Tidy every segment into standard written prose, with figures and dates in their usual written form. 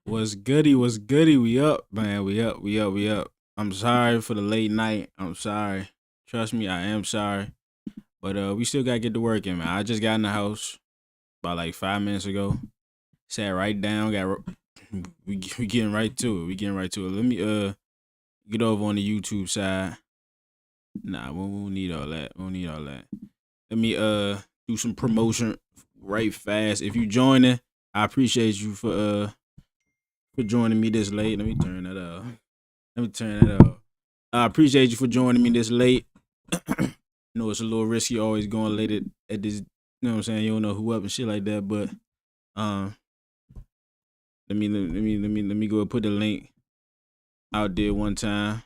What's goody? What's goody? We up, man. We up. I'm sorry for the late night. I'm sorry. Trust me, I am sorry. But we still gotta get to working, man. I just got in the house about like 5 minutes ago. Sat right down. We getting right to it. We getting right to it. Let me get over on the YouTube side. Nah, we won't need all that. We won't need all that. Let me do some promotion right fast. If you joining, I appreciate you for joining me this late. Let me turn that up. Let me turn that up. I appreciate you for joining me this late. I know it's a little risky always going late at this. You know what I'm saying? You don't know who up and shit like that. But um, let me go and put the link out there one time.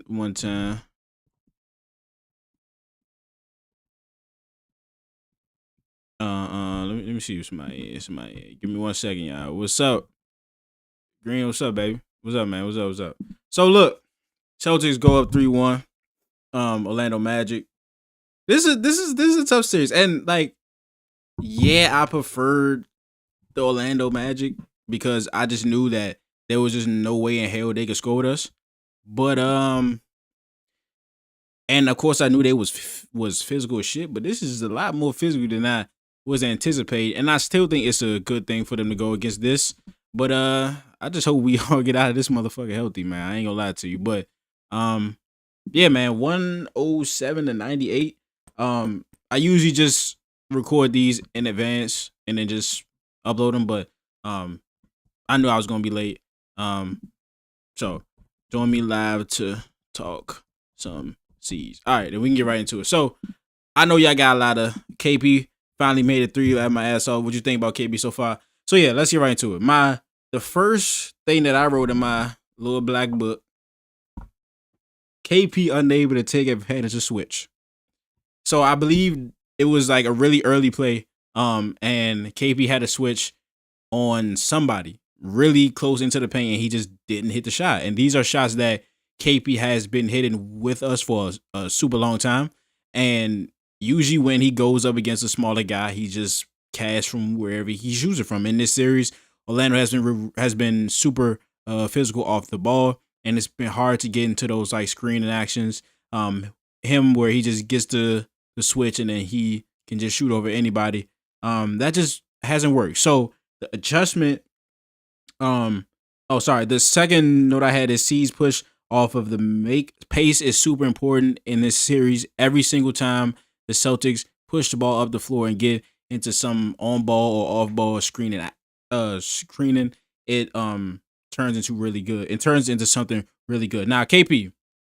One time. Let me see if somebody. Give me 1 second, y'all. What's up, Green? What's up, baby? What's up, man? What's up? So look, Celtics go up 3-1. Orlando Magic. This is a tough series, and like, yeah, I preferred the Orlando Magic because I just knew that there was just no way in hell they could score with us. But and of course I knew they was physical as shit. But this is a lot more physical than I was anticipating, and I still think it's a good thing for them to go against this. But I just hope we all get out of this motherfucker healthy, man. I ain't gonna lie to you, but um, yeah, man, 107-98. I usually just record these in advance and then just upload them, but um, I knew I was gonna be late. Um, so join me live to talk some C's. All right, then we can get right into it. So I know y'all got a lot of KP. Finally made it through at my ass off. What you think about KB so far? So yeah, let's get right into it. The first thing that I wrote in my little black book: KP unable to take advantage of switch. So I believe it was like a really early play. And KP had a switch on somebody really close into the paint, and he just didn't hit the shot. And these are shots that KP has been hitting with us for a super long time. And usually when he goes up against a smaller guy, he just cash from wherever he shoots it from. In this series, Orlando has been super physical off the ball, and it's been hard to get into those like screening actions. Him where he just gets the switch and then he can just shoot over anybody. That just hasn't worked. So the adjustment. Sorry. The second note I had is C's push off of the make pace is super important in this series. Every single time the Celtics push the ball up the floor and get into some on ball or off ball screening, it turns into really good. It turns into something really good. Now, KP,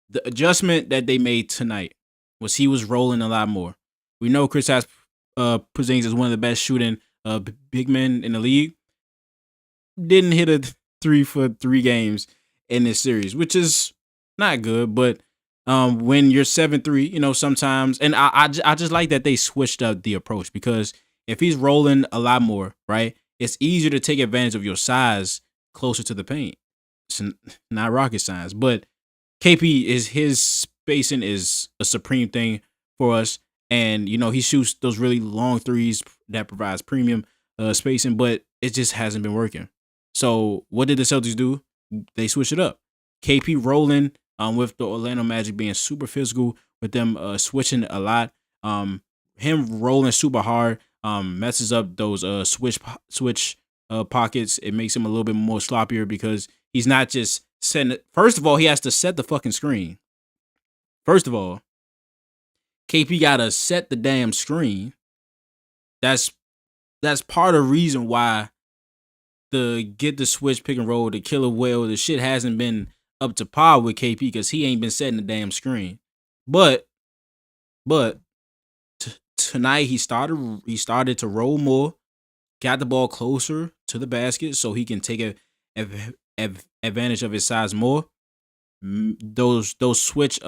the adjustment that they made tonight was he was rolling a lot more. We know Chris has Porzingis is one of the best shooting big men in the league. Didn't hit a three for 3 games in this series, which is not good. But when you're 7-3, sometimes, and I just like that they switched up the approach because if he's rolling a lot more, right, it's easier to take advantage of your size closer to the paint. It's not rocket science, but KP is his spacing is a supreme thing for us, and he shoots those really long threes that provides premium spacing, but it just hasn't been working. So what did the Celtics do? They switched it up. KP rolling with the Orlando Magic being super physical, with them switching a lot. Him rolling super hard messes up those switch pockets. It makes him a little bit more sloppier because he's not just setting it. First of all, he has to set the fucking screen. First of all, KP gotta set the damn screen. That's part of the reason why the get the switch pick and roll, the killer whale, the shit hasn't been up to par with KP because he ain't been setting the damn screen. But tonight he started to roll more, got the ball closer to the basket so he can take advantage of his size more. Those switch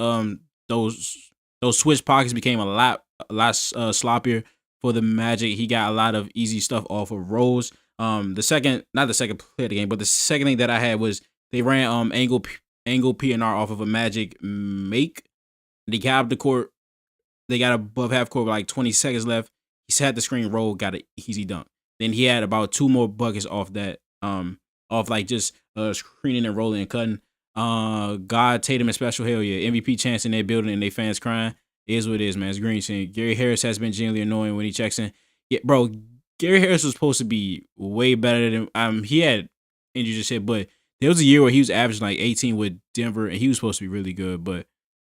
pockets became a lot sloppier for the Magic. He got a lot of easy stuff off of rolls. Not the second play of the game, but the second thing that I had was they ran angle PNR off of a Magic make. They got up the court. They got above half court with like 20 seconds left. He sat the screen, roll, got an easy dunk. Then he had about 2 more buckets off that, off like just screening and rolling and cutting. God, Tatum and special, hell yeah, MVP chance in their building and they fans crying. It is what it is, man. It's green scene. Gary Harris has been genuinely annoying when he checks in. Yeah, bro, Gary Harris was supposed to be way better than he had injuries and shit, but there was a year where he was averaging like 18 with Denver and he was supposed to be really good, but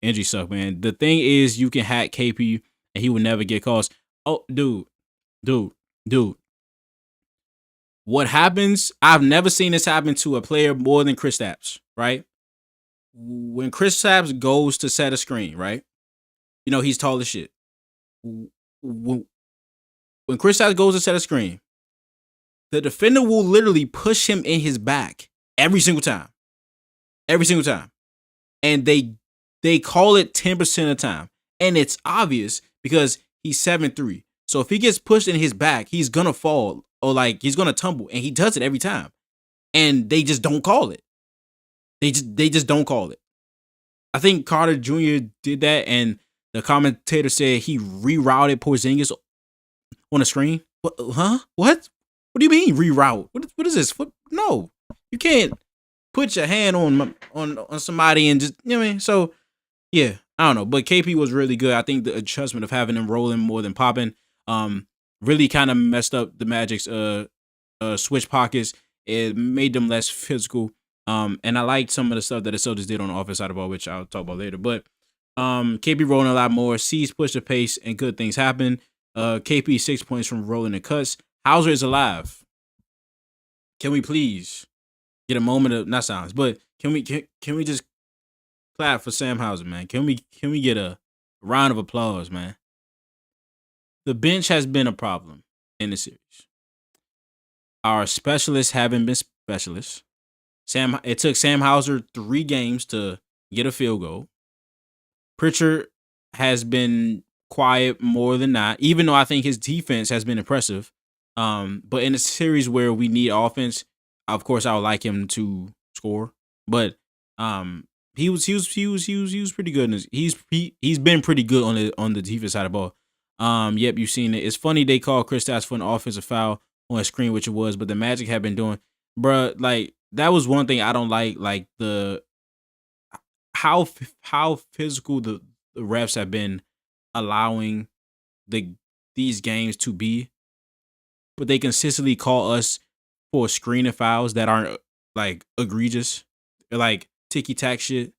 injury suck, man. The thing is you can hack KP and he would never get calls. Oh, dude, dude. What happens? I've never seen this happen to a player more than Chris Stapps, right? When Chris Stapps goes to set a screen, right? You know, he's tall as shit. When Chris Stapps goes to set a screen, the defender will literally push him in his back every single time. Every single time. And they call it 10% of the time. And it's obvious because he's 7'3". So if he gets pushed in his back, he's gonna fall or like he's gonna tumble. And he does it every time. And they just don't call it. They just don't call it. I think Carter Jr. did that, and the commentator said he rerouted Porzingis on the screen. What? Huh? What? What do you mean reroute? What is this? No, you can't put your hand on somebody and just, you know what I mean. So yeah, I don't know, but KP was really good. I think the adjustment of having him rolling more than popping, really kind of messed up the Magic's switch pockets. It made them less physical. And I liked some of the stuff that the Celtics did on the offense side of the ball, which I'll talk about later. But KP rolling a lot more. C's push the pace and good things happen. KP 6 points from rolling the cuts. Hauser is alive. Can we please get a moment of not silence, but can we just clap for Sam Hauser, man? Can we get a round of applause, man? The bench has been a problem in the series. Our specialists haven't been specialists. It took Sam Hauser 3 games to get a field goal. Pritchard has been quiet more than not, even though I think his defense has been impressive. But in a series where we need offense, of course I would like him to score. But he was pretty good. He's been pretty good on the defense side of the ball. Yep, you've seen it. It's funny they called Chris Stapps for an offensive foul on a screen, which it was, but the Magic have been doing, bruh, like that was one thing I don't like the how physical the refs have been allowing these games to be, but they consistently call us for screening fouls that aren't like egregious, like ticky tack shit.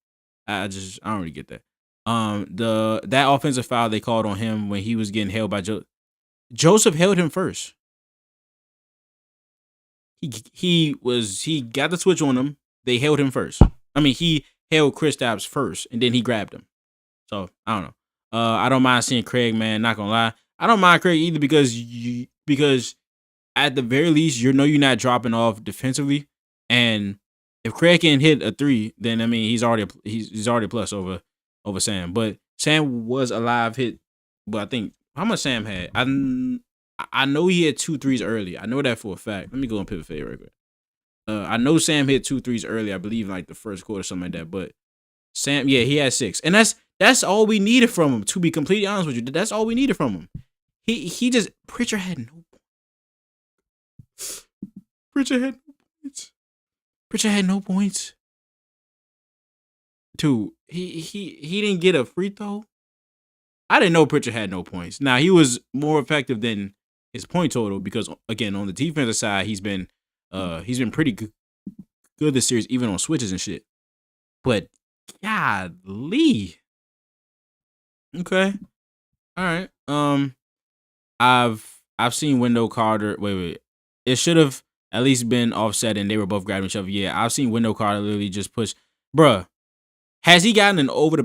I don't really get that. That offensive foul they called on him when he was getting held by Joseph held him first. He got the switch on him. They held him first. I mean, he held Chris Stapps first, and then he grabbed him. So I don't know. I don't mind seeing Craig, man. Not gonna lie, I don't mind Craig either because at the very least, you're not dropping off defensively, and if Craig can hit a 3, then I mean he's already a plus over Sam. But Sam was a live hit. But I think how much Sam had, I know he had 2 threes early. I know that for a fact. Let me go on pivot fade right quick. I know Sam hit 2 threes early. I believe like the first quarter, something like that. But Sam, yeah, he had 6, and that's all we needed from him. To be completely honest with you, that's all we needed from him. He just Pritchard had no points. Pritchard had no points. Dude, he didn't get a free throw. I didn't know Pritchard had no points. Now he was more effective than his point total because again on the defensive side he's been pretty good this series even on switches and shit. But golly, okay, all right. I've seen Wendell Carter. Wait. It should have at least been offset and they were both grabbing each other. Yeah, I've seen Wendell Carter literally just push. Bruh, has he gotten an over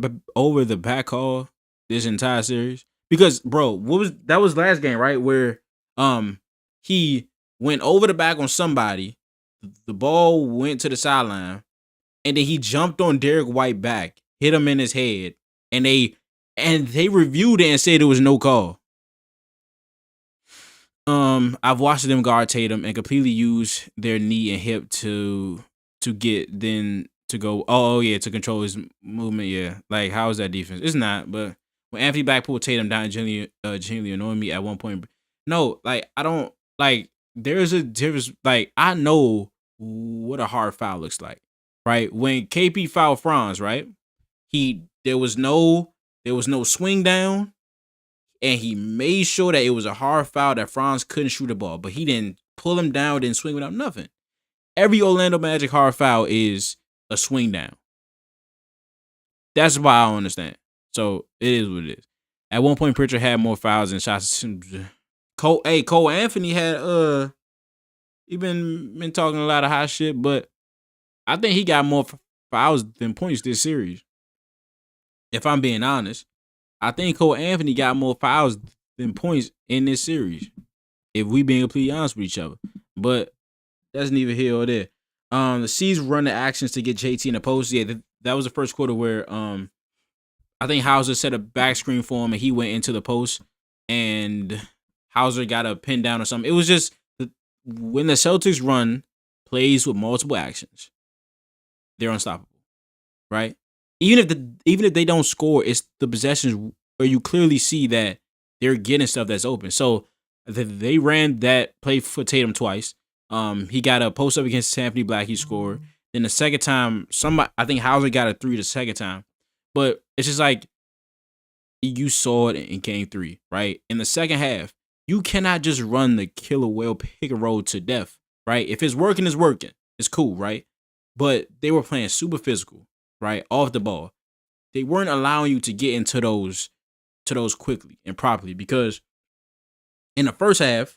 the back call this entire series? Because bro, that was last game, right? Where he went over the back on somebody, the ball went to the sideline, and then he jumped on Derek White back, hit him in his head, and they reviewed it and said it was no call. I've watched them guard Tatum and completely use their knee and hip to get then to go. Oh yeah, to control his movement. Yeah, like how is that defense? It's not. But when Anthony Black pulled Tatum down, genuinely annoying me at one point. No, like I don't like there's a difference. Like, I know what a hard foul looks like, right? When KP fouled Franz, right? He there was no swing down, and he made sure that it was a hard foul that Franz couldn't shoot the ball, but he didn't pull him down, didn't swing without nothing. Every Orlando Magic hard foul is a swing down. That's why I don't understand. So it is what it is. At one point, Pritchard had more fouls than shots. Cole Anthony had he been talking a lot of hot shit, but I think he got more fouls than points this series. If I'm being honest, I think Cole Anthony got more fouls than points in this series. If we being completely honest with each other, but that's neither here or there. The C's run the actions to get JT in the post. Yeah, that was the first quarter where I think Hauser set a back screen for him and he went into the post and Hauser got a pin down or something. It was just when the Celtics run plays with multiple actions, they're unstoppable, right? Even if they don't score, it's the possessions where you clearly see that they're getting stuff that's open. So they ran that play for Tatum twice. He got a post up against Anthony Black. He scored. Then the second time, I think Hauser got a 3 the second time. But it's just like you saw it in game 3, right? In the second half, you cannot just run the killer whale pick and roll to death, right? If it's working, it's working. It's cool, right? But they were playing super physical, right? Off the ball. They weren't allowing you to get into those quickly and properly because in the first half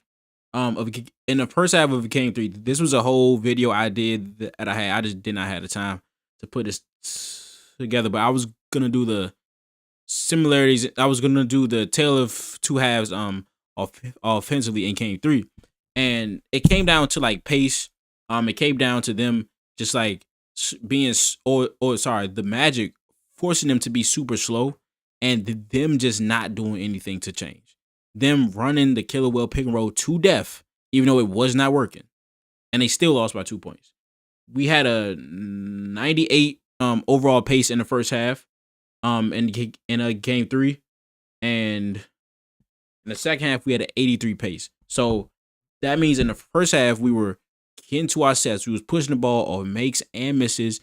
of game 3, this was a whole video I did that I just did not have the time to put this together, but I was gonna do the similarities. I was gonna do the tale of two halves offensively in game 3, and it came down to like pace. It came down to them just like being the Magic forcing them to be super slow, and them just not doing anything to change. Them running the killer whale pick and roll to death, even though it was not working, and they still lost by 2 points. We had a 98 overall pace in the first half, in game 3, and in the second half we had an 83 pace. So that means in the first half we were getting to our sets, we was pushing the ball off makes and misses,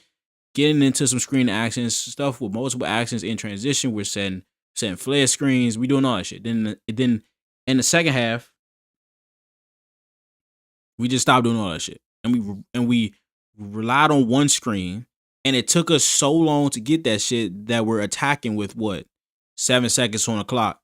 getting into some screen actions, stuff with multiple actions in transition. We're setting flare screens, we doing all that shit. Then in the second half, we just stopped doing all that shit, and we relied on one screen, and it took us so long to get that shit that we're attacking with 7 seconds on the clock,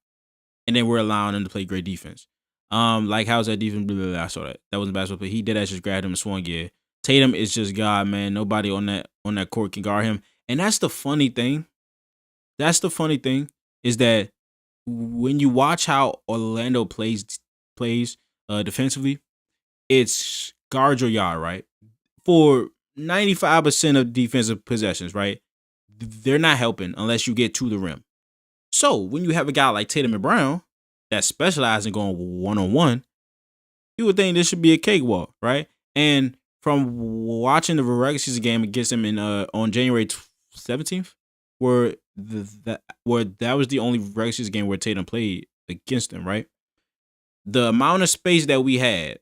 and then we're allowing them to play great defense. Like how's that defense? Blah, blah, blah. I saw that. That wasn't basketball, but he did that. Just grabbed him and swung. Yeah, Tatum is just God, man. Nobody on that court can guard him, and that's the funny thing. Is that when you watch how Orlando plays defensively, it's guard your yard, right? For 95% of defensive possessions, right? They're not helping unless you get to the rim. So when you have a guy like Tatum and Brown that specializes in going one-on-one, you would think this should be a cakewalk, right? And from watching the regular season game against him on January 17th, where that was the only regular season game where Tatum played against him, right? The amount of space that we had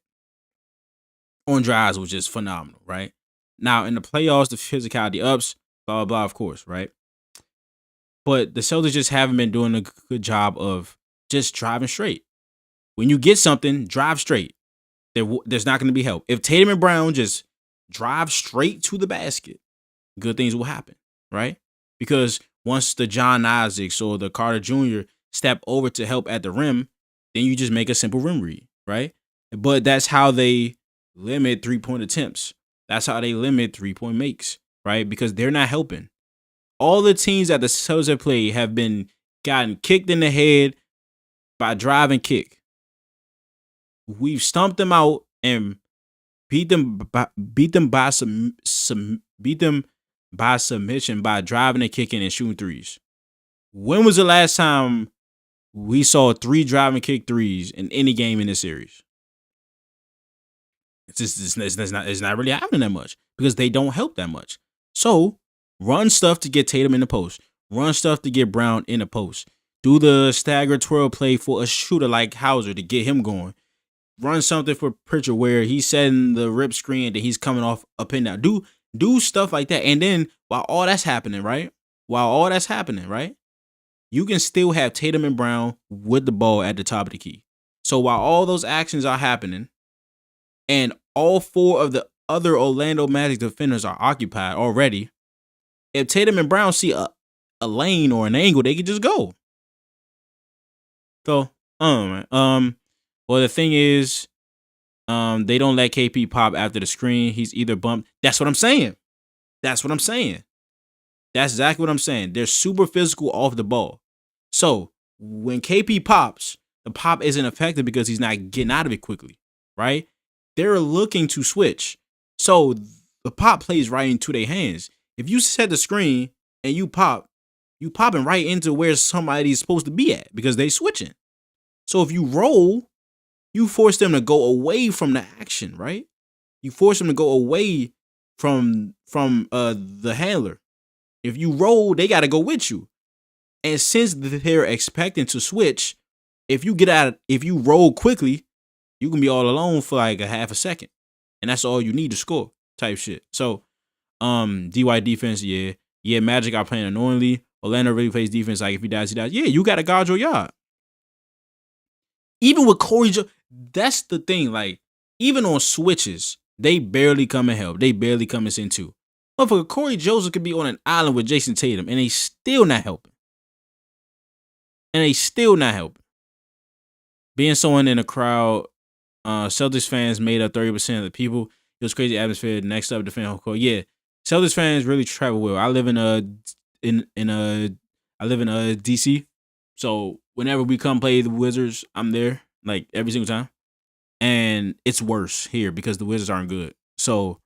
on drives was just phenomenal, right? Now in the playoffs, the physicality ups, blah blah blah, of course, right? But the Celtics just haven't been doing a good job of just driving straight. When you get something, drive straight. There's not going to be help. If Tatum and Brown just drive straight to the basket, good things will happen, right? Because once the John Isaacs or the Carter Jr. step over to help at the rim, then you just make a simple rim read, right? But that's how they limit 3-point attempts. That's how they limit 3-point makes, right? Because they're not helping. All the teams that the Celtics have played have been gotten kicked in the head by drive and kick. We've stumped them out and beat them by submission by driving and kicking and shooting threes. When was the last time we saw 3 drive and kick threes in any game in this series? It's not really happening that much because they don't help that much. So run stuff to get Tatum in the post. Run stuff to get Brown in the post. Do the stagger twirl play for a shooter like Hauser to get him going. run something for Pritchard where he's setting the rip screen that he's coming off up and down. Do stuff like that. And then while all that's happening, right? You can still have Tatum and Brown with the ball at the top of the key. So while all those actions are happening and all four of the other Orlando Magic defenders are occupied already, if Tatum and Brown see a lane or an angle, they can just go. So, well, the thing is, they don't let KP pop after the screen. He's either bumped. That's what I'm saying. That's exactly what I'm saying. They're super physical off the ball. So when KP pops, the pop isn't effective because he's not getting out of it quickly, right? They're looking to switch. So the pop plays right into their hands. If you set the screen and you popping right into where somebody's supposed to be at because they switching. So if you roll, you force them to go away from the action, right? You force them to go away from the handler. If you roll, they got to go with you. And since they're expecting to switch, if you roll quickly, you can be all alone for like a half a second. And that's all you need to score type shit. So, DY defense, yeah. Magic are playing annoyingly. Orlando really plays defense like if he dies, he dies. Yeah, you got to guard your yard. Even with Corey Jones, that's the thing. Like, even on switches, they barely come and help. They barely come and send two. Motherfucker, Corey Joseph could be on an island with Jason Tatum, and they still not helping. Being someone in a crowd, Celtics fans made up 30% of the people. It was crazy atmosphere. Next up, defending home court. Yeah, Celtics fans really travel well. I live in DC, so whenever we come play the Wizards, I'm there like every single time, and it's worse here because the Wizards aren't good. So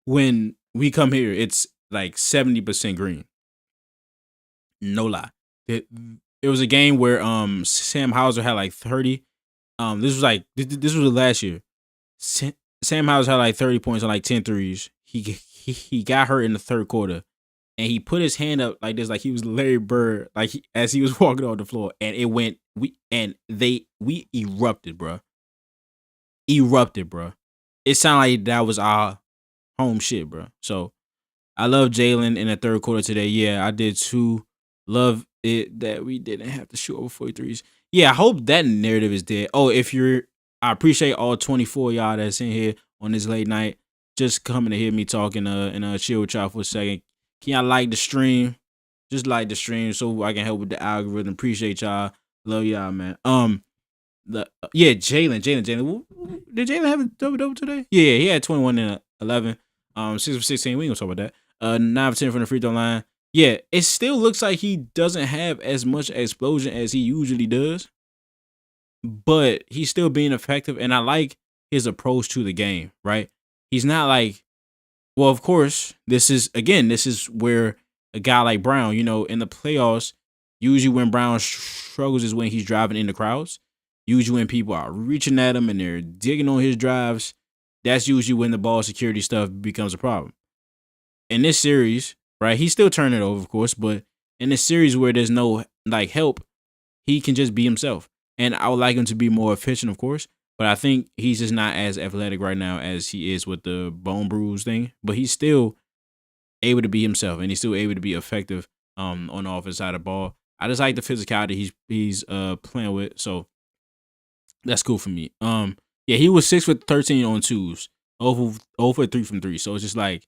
when we come here, it's like 70% green. No lie. It was a game where Sam Hauser had like 30. This was last year. Sam Hauser had like 30 points on like 10 threes. He got hurt in the third quarter, and he put his hand up like this, like he was Larry Bird, like as he was walking on the floor, and it went. We erupted, bro. It sounded like that was our home shit, bro. So I love Jalen in the third quarter today. Yeah, I did too. Love it that we didn't have to shoot over 43s. Yeah, I hope that narrative is dead. Oh, I appreciate all 24 y'all that's in here on this late night, just coming to hear me talking and chill with y'all for a second. Can y'all like the stream? Just like the stream so I can help with the algorithm. Appreciate y'all. Love y'all, man. Jalen. Did Jalen have a double today? Yeah, he had 21 and 11. 6 for 16. We ain't gonna talk about that. 9 for 10 from the free throw line. Yeah, it still looks like he doesn't have as much explosion as he usually does, but he's still being effective, and I like his approach to the game, right? He's not like, well, of course, this is where a guy like Brown, in the playoffs, usually when Brown struggles is when he's driving in the crowds. Usually when people are reaching at him and they're digging on his drives, that's usually when the ball security stuff becomes a problem. In this series, right, he's still turning it over, of course, but in this series where there's no like help, he can just be himself. And I would like him to be more efficient, of course, but I think he's just not as athletic right now as he is with the bone bruise thing. But he's still able to be himself, and he's still able to be effective on the offensive side of the ball. I just like the physicality he's playing with, so that's cool for me. He was 6 for 13 on twos, 0 for 3 from 3. So it's just like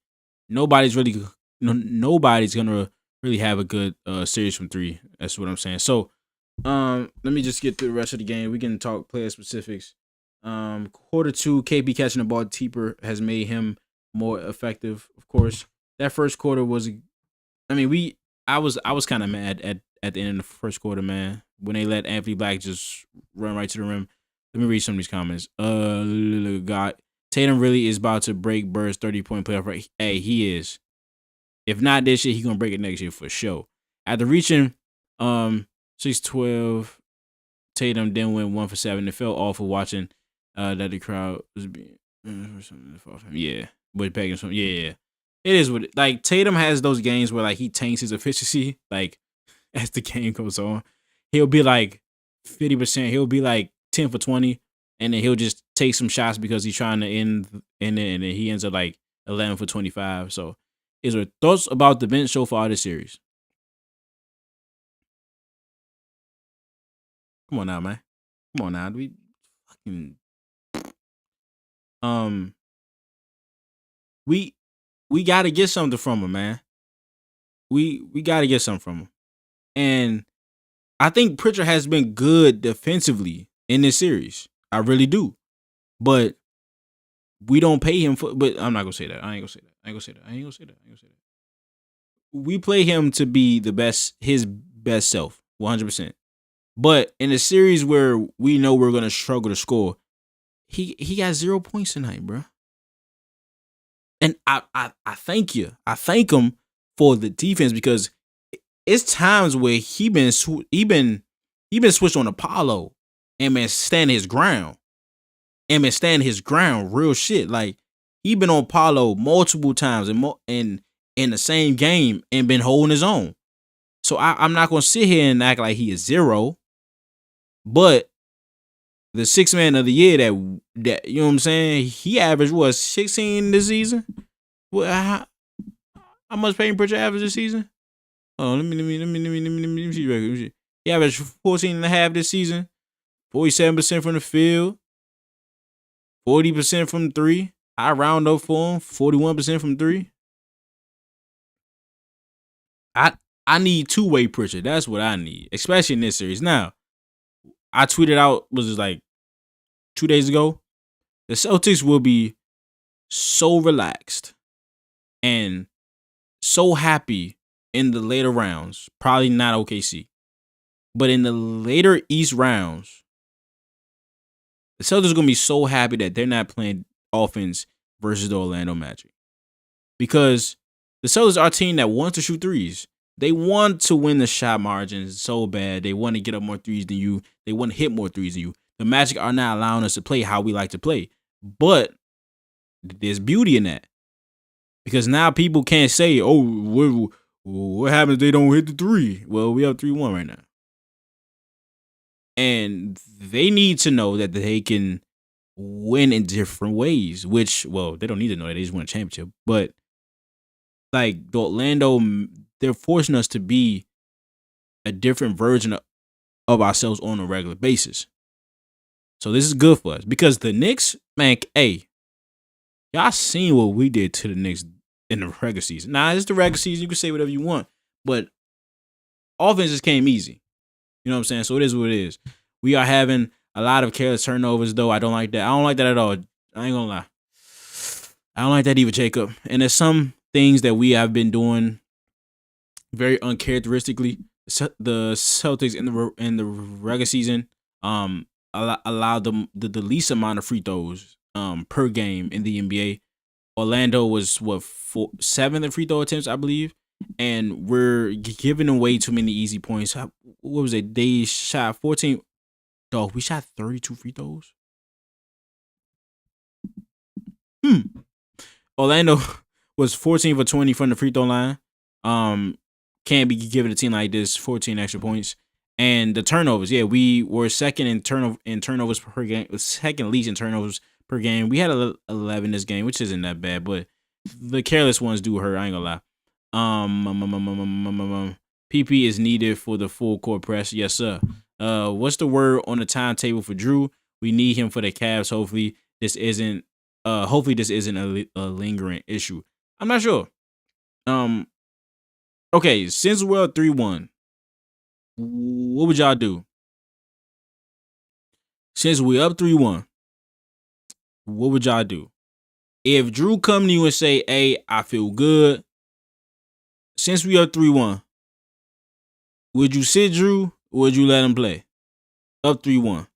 nobody's gonna really have a good series from 3. That's what I'm saying. So let me just get through the rest of the game. We can talk player specifics. Quarter 2, KP catching the ball deeper has made him more effective. Of course, that first quarter was, I was kind of mad at the end of the first quarter, man, when they let Anthony Black just run right to the rim. Let me read some of these comments. God, Tatum really is about to break Bird's 30-point playoff record. Hey, he is. If not this year, he's gonna break it next year for sure. After reaching 6-12, Tatum then went 1 for 7. It felt awful watching that the crowd was being but begging something. Yeah. It is what like Tatum has those games where like he tanks his efficiency like as the game goes on. He'll be like 50%. He'll be like 10 for 20, and then he'll just take some shots because he's trying to end it, and then he ends up like 11 for 25. So, is there thoughts about the bench so far this series? Come on now, man. Come on now. We fucking um we we got to get something from him, man. We got to get something from him, and I think Pritchard has been good defensively in this series. I really do, but we don't pay him for. But I'm not gonna say that. I ain't gonna say that. I ain't gonna say that. I ain't gonna say that. I ain't gonna say that. We play him to be the best, his best self, 100%. But in a series where we know we're gonna struggle to score, he got 0 points tonight, bro. And I thank you. I thank him for the defense because it's times where he been switched on Apollo and been standing his ground real shit. Like he been on Apollo multiple times and in the same game and been holding his own. So I'm not gonna sit here and act like he is zero, but the sixth man of the year that you know what I'm saying, he averaged what 16 this season. What how much Peyton Pritchard averaged this season? Oh, let me see record. He averaged 14 and a half this season, 47% from the field, 40% from three. I round up for him, 41% from three. I need two-way Pritchard. That's what I need, especially in this series. Now, I tweeted out, was it like 2 days ago? The Celtics will be so relaxed and so happy in the later rounds. Probably not OKC. But in the later East rounds, the Celtics are going to be so happy that they're not playing offense versus the Orlando Magic. Because the Celtics are a team that wants to shoot threes. They want to win the shot margins so bad. They want to get up more threes than you. They want to hit more threes than you. The Magic are not allowing us to play how we like to play. But there's beauty in that. Because now people can't say, oh, what happens if they don't hit the three? Well, we have 3-1 right now. And they need to know that they can win in different ways, which, well, they don't need to know that they just won a championship. But, like, the Orlando, they're forcing us to be a different version of ourselves on a regular basis. So this is good for us. Because the Knicks, man, hey, y'all seen what we did to the Knicks in the regular season. Nah, it's the regular season. You can say whatever you want. But offense just came easy. You know what I'm saying? So it is what it is. We are having a lot of careless turnovers, though. I don't like that. I don't like that at all. I ain't gonna lie. I don't like that either, Jacob. And there's some things that we have been doing very uncharacteristically. The Celtics in the regular season allowed them the least amount of free throws per game in the NBA. Orlando was seventh in free throw attempts, I believe, and we're giving away too many easy points. What was it? They shot 14. Dog, we shot 32 free throws. Orlando was 14 for 20 from the free throw line. Can't be giving a team like this 14 extra points. And the turnovers, yeah, we were second in turnovers per game, second least in turnovers per game. We had 11 this game, which isn't that bad, but the careless ones do hurt. I ain't gonna lie. PP is needed for the full court press. Yes, sir. What's the word on the timetable for Drew? We need him for the Cavs. Hopefully this isn't a lingering issue. I'm not sure. Okay, since we're 3-1, what would y'all do? Since we're up 3-1, what would y'all do? If Drew come to you and say, hey, I feel good, since we up 3-1, would you sit Drew or would you let him play? Up 3-1.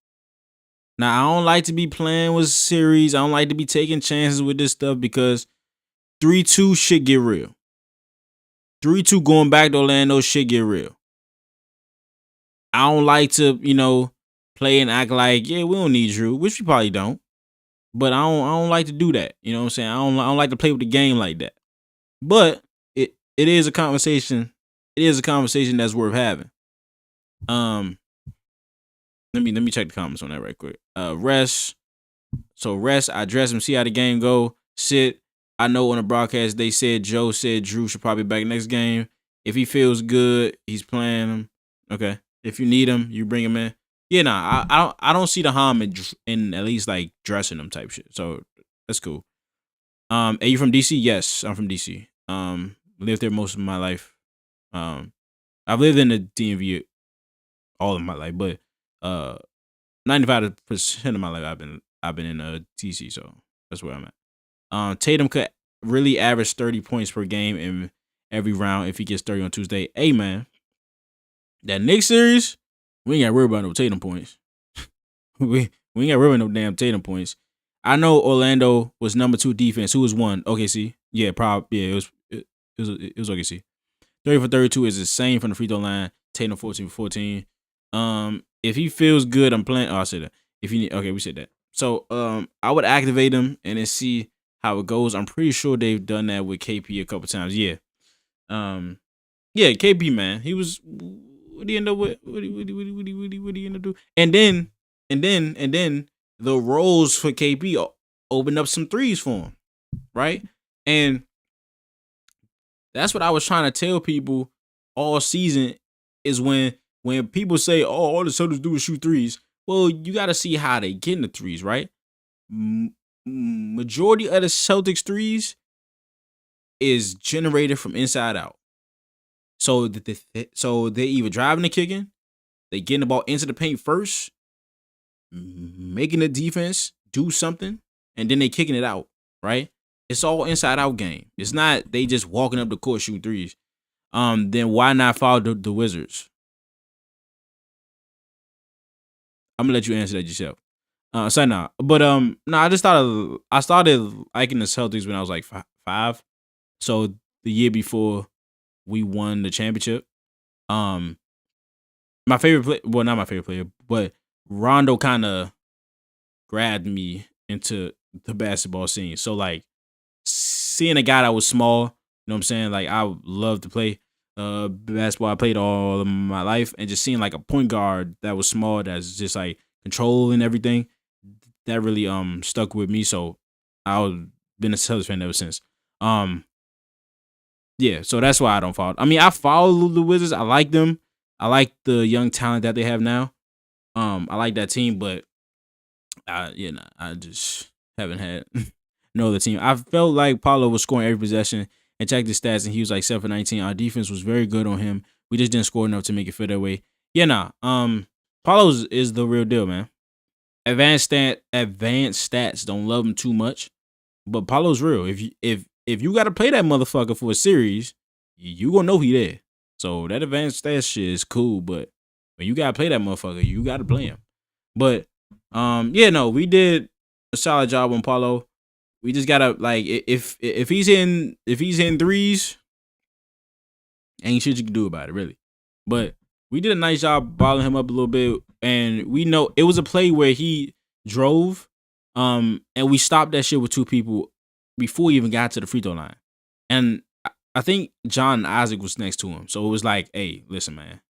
Now, I don't like to be playing with series. I don't like to be taking chances with this stuff because 3-2 shit get real. 3-2 going back to Orlando shit get real. I don't like to, play and act like, yeah, we don't need Drew, which we probably don't. But I don't like to do that. You know what I'm saying? I don't like to play with the game like that. But it is a conversation. It is a conversation that's worth having. Let me check the comments on that right quick. Rest. So rest. I dress him. See how the game go. Sit. I know on the broadcast they said Joe said Drew should probably be back next game. If he feels good, he's playing him. Okay. If you need him, you bring him in. Yeah, nah. I don't see the harm in at least like dressing him type shit. So that's cool. Are you from DC? Yes, I'm from DC. Lived there most of my life. I've lived in the DMV all of my life, but 95% of my life I've been in DC, so that's where I'm at. Tatum could really average 30 points per game in every round if he gets 30 on Tuesday. Hey man, that Knicks series, we ain't got to worry about no Tatum points. we ain't got to worry about no damn Tatum points. I know Orlando was number 2 defense. Who was 1? OKC. Yeah, it was OKC. 30 for 32 is the same from the free throw line. Tatum 14 for 14. If he feels good, I'm playing. Oh, I said that. If you need, okay, we said that. So, I would activate him and then see how it goes. I'm pretty sure they've done that with KP a couple times. Yeah. Yeah, KP man, he was. What did he end up with? What did he end up do? And then the roles for KP opened up some threes for him, right? And that's what I was trying to tell people all season is when people say, "Oh, all the Celtics do is shoot threes." Well, you got to see how they get in the threes, right? Majority of the Celtics threes is generated from inside out. So so they either driving or kicking, they getting the ball into the paint first, making the defense do something, and then they kicking it out, right? It's all inside out game. It's not they just walking up the court shooting threes. Then why not follow the Wizards? I'm gonna let you answer that yourself. So nah, but no, I started liking the Celtics when I was like 5. So the year before we won the championship. My favorite play, well, not my favorite player, but Rondo kind of grabbed me into the basketball scene. So like seeing a guy that was small, you know what I'm saying? Like I would love to play basketball. I played all of my life, and just seeing like a point guard that was small, that's just like controlling everything, that really stuck with me. So I've been a Celtics fan ever since. Yeah, so that's why I don't follow. I mean, I follow the Wizards. I like them. I like the young talent that they have now. I like that team, but I just haven't had no other team. I felt like Paulo was scoring every possession, and checked the stats, and he was like 7 for 19. Our defense was very good on him. We just didn't score enough to make it feel that way. Yeah, Paulo is the real deal, man. Advanced stats don't love him too much, but Paulo's real. If you got to play that motherfucker for a series, you gonna know he there. So that advanced stats shit is cool, but when you gotta play that motherfucker, you gotta play him. But we did a solid job on Paulo. We just gotta like if he's in threes, ain't shit you can do about it really. But we did a nice job balling him up a little bit, and we know it was a play where he drove, and we stopped that shit with 2 people before he even got to the free throw line. And I think John Isaac was next to him. So it was like, hey, listen, man,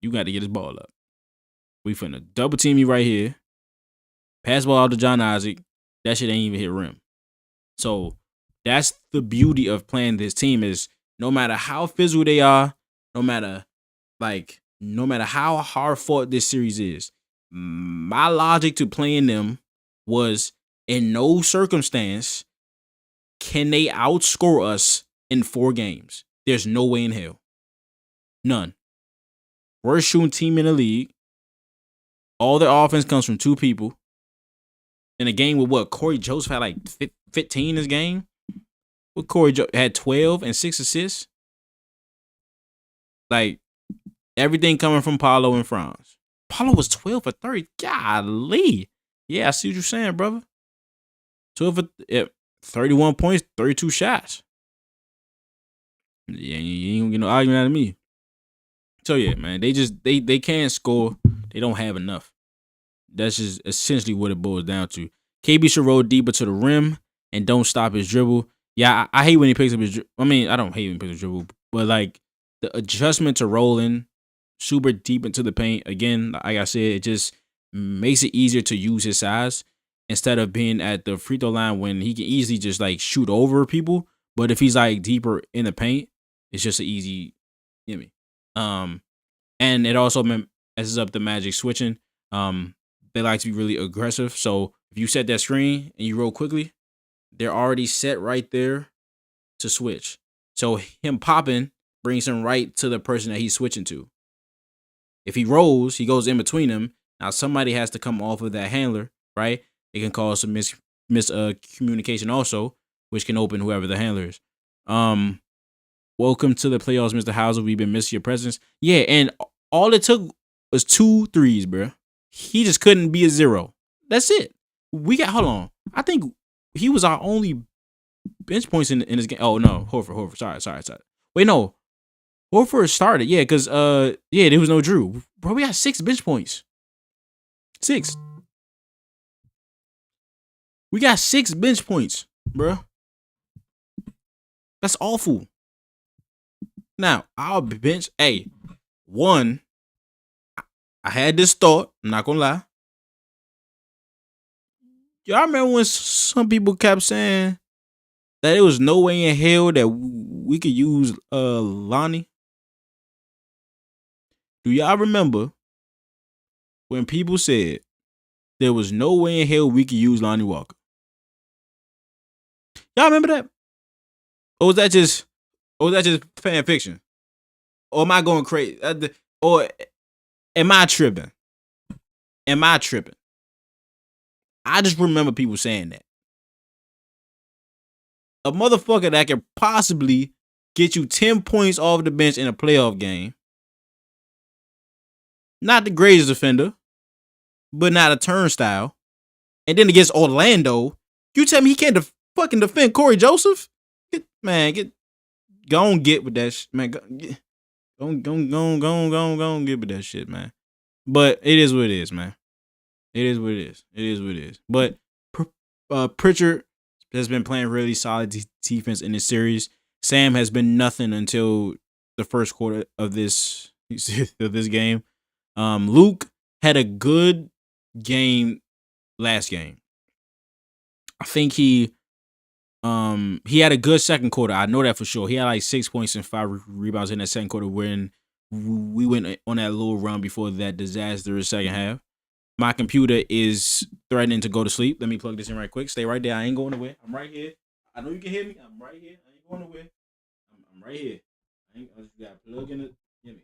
you got to get his ball up. We finna double team you right here. Pass ball out to John Isaac. That shit ain't even hit rim. So that's the beauty of playing this team is no matter how physical they are, no matter how hard fought this series is, my logic to playing them was in no circumstance can they outscore us in 4 games. There's no way in hell. None. Worst shooting team in the league. All their offense comes from 2 people. In a game with what? Corey Joseph had like 15 this game? What Corey had 12 and 6 assists? Like, everything coming from Paulo and Franz. Paulo was 12 for 30. Golly. Yeah, I see what you're saying, brother. 12 for 31 points, 32 shots. Yeah, you ain't gonna get no argument out of me. So yeah, man, they can't score. They don't have enough. That's just essentially what it boils down to. KB should roll deeper to the rim and don't stop his dribble. Yeah, I hate when he picks up his. I mean, I don't hate when he picks up his dribble, but like the adjustment to rolling super deep into the paint. Again, like I said, makes it easier to use his size instead of being at the free throw line when he can easily just like shoot over people. But if he's like deeper in the paint, it's just an easy gimme. And it also messes up the Magic switching. They like to be really aggressive. So if you set that screen and you roll quickly, they're already set right there to switch. So him popping brings him right to the person that he's switching to. If he goes in between them. Now somebody has to come off of that handler, right? It can cause some miscommunication also, which can open whoever the handler is. Welcome to the playoffs, Mr. Hauser. We've been missing your presence. Yeah, and all it took was 2 threes, bro. He just couldn't be a 0. That's it. Hold on. I think he was our only bench points in this game. Oh no, Horford. Sorry. Wait, no. Horford started, yeah, because there was no Drew. Bro, we got 6 bench points. 6. We got 6 bench points, bro. That's awful. Now, our bench, one, I had this thought, I'm not gonna lie. Y'all remember when some people kept saying that there was no way in hell that we could use Lonnie? Do y'all remember when people said there was no way in hell we could use Lonnie Walker? Y'all remember that? Or was that just fan fiction? Or am I going crazy? Or am I tripping? I just remember people saying that. A motherfucker that can possibly get you 10 points off the bench in a playoff game. Not the greatest defender, but not a turnstile. And then against Orlando, you tell me he can't fucking defend Corey Joseph? Go on get with that shit, man. Go on get with that shit, man. But it is what it is, man. It is what it is. But Pritchard has been playing really solid defense in this series. Sam has been nothing until the first quarter of this game. Luke had a good game last game. I think he had a good second quarter. I know that for sure. He had like 6 points and 5 rebounds in that second quarter when we went on that little run before that disastrous second half. My computer is threatening to go to sleep. Let me plug this in right quick. Stay right there. I ain't going nowhere. I'm right here. I know you can hear me. I'm right here. I ain't going nowhere. I'm right here. I just got to plug in it. Hear me.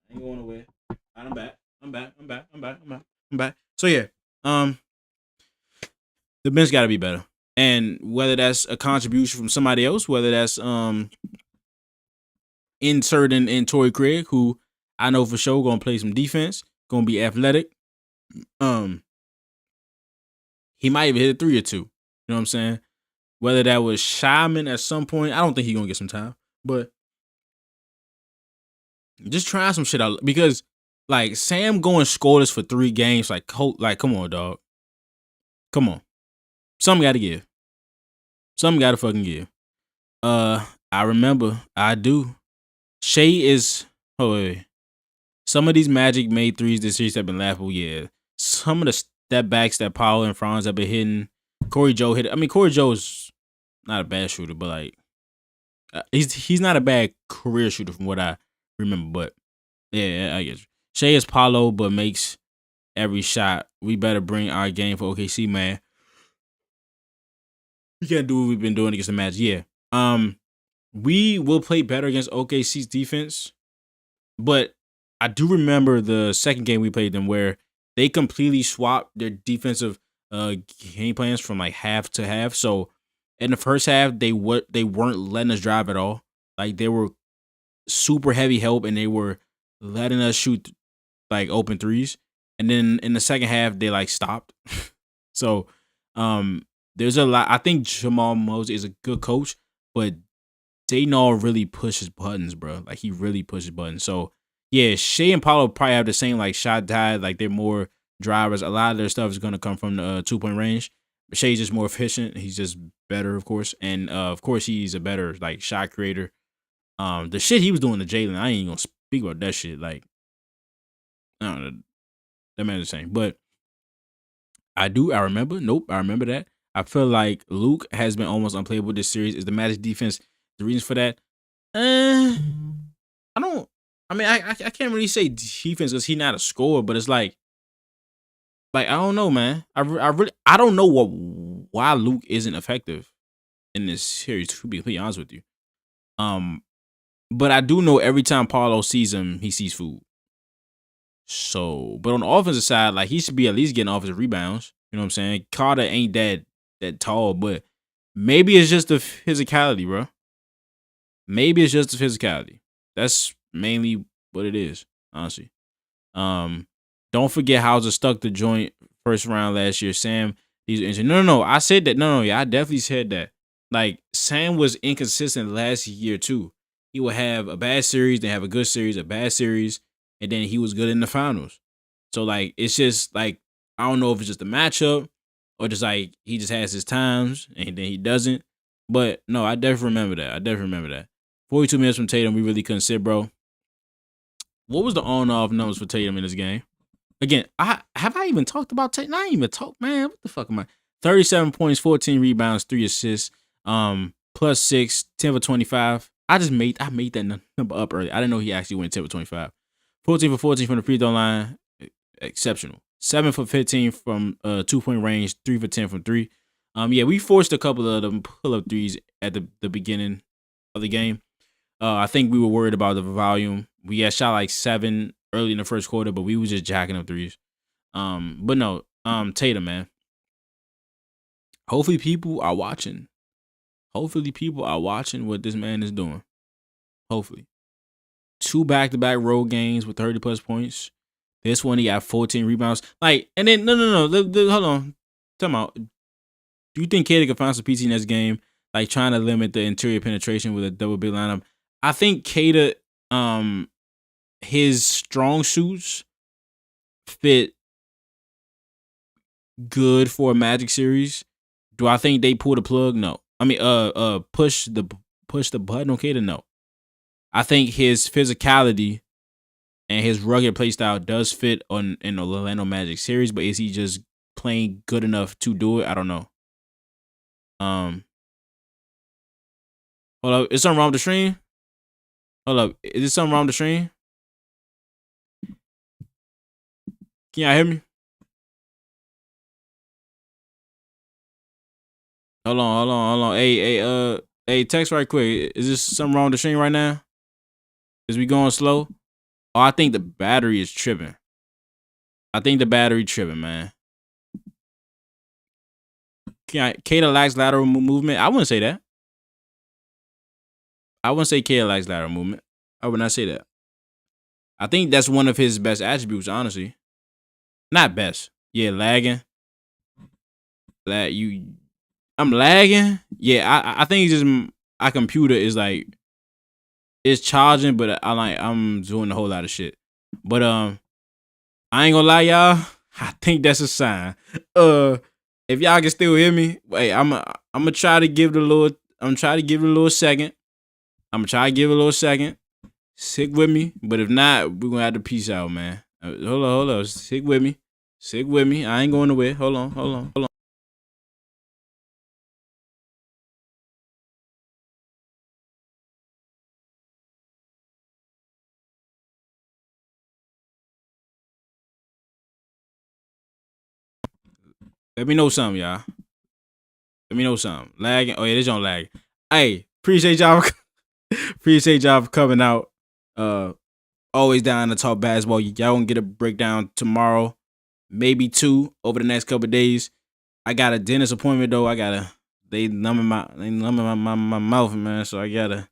I ain't going nowhere. All right, I'm back. So yeah, the bench got to be better. And whether that's a contribution from somebody else, whether that's inserting in Torrey Craig, who I know for sure gonna play some defense, gonna be athletic. He might even hit a 3 or 2. You know what I'm saying? Whether that was Shyman at some point, I don't think he's gonna get some time, but just try some shit out because like Sam going scoreless for 3 games, like come on, dog. Come on. Something got to give. Something got to fucking give. I remember. I do. Shea is. Oh, wait. Some of these Magic made threes this series have been laughable. Yeah. Some of the step backs that Powell and Franz have been hitting. Corey Joe hit. I mean, Corey Joe is not a bad shooter, but like, he's not a bad career shooter from what I remember. But yeah, I guess Shea is Paulo, but makes every shot. We better bring our game for OKC, man. We can't do what we've been doing against the Magic. Yeah. We will play better against OKC's defense, but I do remember the second game we played them where they completely swapped their defensive game plans from like half to half. So in the first half, they weren't letting us drive at all. Like they were super heavy help and they were letting us shoot like open threes. And then in the second half, they like stopped. So there's a lot. I think Jamal Moses is a good coach, but Daynall really pushes buttons, bro. Like he really pushes buttons. So yeah, Shea and Paulo probably have the same like shot diet. Like they're more drivers. A lot of their stuff is gonna come from the 2-point range. Shea's just more efficient. He's just better, of course, and of course he's a better like shot creator. The shit he was doing to Jalen, I ain't even gonna speak about that shit. Like, I don't know. That man's insane. But I remember. Nope, I remember that. I feel like Luke has been almost unplayable this series. Is the Magic defense the reason for that? I don't. I mean, I can't really say defense because he's not a scorer, but it's like I don't know, man. I don't know why Luke isn't effective in this series. To be completely honest with you, but I do know every time Paulo sees him, he sees food. So, but on the offensive side, like he should be at least getting offensive rebounds. You know what I'm saying? Carter ain't that tall, but maybe it's just the physicality, bro. Maybe it's just the physicality. That's mainly what it is, honestly. Don't forget Hauser stuck the joint first round last year. Sam, he's injured. No. I said that. No. Yeah, I definitely said that. Like Sam was inconsistent last year too. He would have a bad series, then have a good series, a bad series, and then he was good in the finals. So like it's just like I don't know if it's just a matchup or just like he just has his times and then he doesn't. But no, I definitely remember that. 42 minutes from Tatum, we really couldn't sit, bro. What was the on-off numbers for Tatum in this game? Again, I even talked about Tatum? I ain't even talked, man. What the fuck am I? 37 points, 14 rebounds, 3 assists, plus 6, 10 for 25. I made that number up early. I didn't know he actually went 10 for 25. 14 for 14 from the free throw line. Exceptional. 7 for 15 from 2-point range, 3 for 10 from 3. Yeah, we forced a couple of them pull-up threes at the beginning of the game. I think we were worried about the volume. We had shot like 7 early in the first quarter, but we was just jacking up threes. But no, Tatum, man. Hopefully people are watching. Hopefully people are watching what this man is doing. Hopefully. 2 back-to-back road games with 30-plus points. This one, he got 14 rebounds. Like, and then, no. Hold on. Tell me out. Do you think Kata can find some PC next game? Like, trying to limit the interior penetration with a double big lineup. I think Kata, his strong suits fit good for a Magic series. Do I think they pull the plug? No. I mean, push the button on Kata? No. I think his physicality and his rugged playstyle does fit in the Orlando Magic series, but is he just playing good enough to do it? I don't know. Hold up. Is something wrong with the stream? Hold up. Is there something wrong with the stream? Can y'all hear me? Hold on. Hey, text right quick. Is this something wrong with the stream right now? Is we going slow? Oh, I think the battery is tripping. Man. Kata lacks lateral movement. I wouldn't say that. I wouldn't say Kata lacks lateral movement. I would not say that. I think that's one of his best attributes, honestly. Not best. Yeah, lagging. I'm lagging. Yeah, I think it's just our computer is like it's charging, but I'm doing a whole lot of shit. But I ain't gonna lie, y'all. I think that's a sign. If y'all can still hear me, wait, I'm gonna try to give it a little. Second. I'm gonna try to give it a little second. Stick with me, but if not, we're gonna have to peace out, man. Hold on. Stick with me. I ain't going nowhere. Hold on. Let me know something, y'all. Lagging. Oh yeah, this don't lag. Hey, appreciate y'all. Appreciate y'all for coming out. Always down to talk basketball. Y'all gonna get a breakdown tomorrow, maybe 2 over the next couple of days. I got a dentist appointment though. They numbing my mouth, man. So I ain't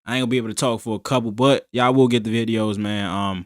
gonna be able to talk for a couple, but y'all will get the videos, man.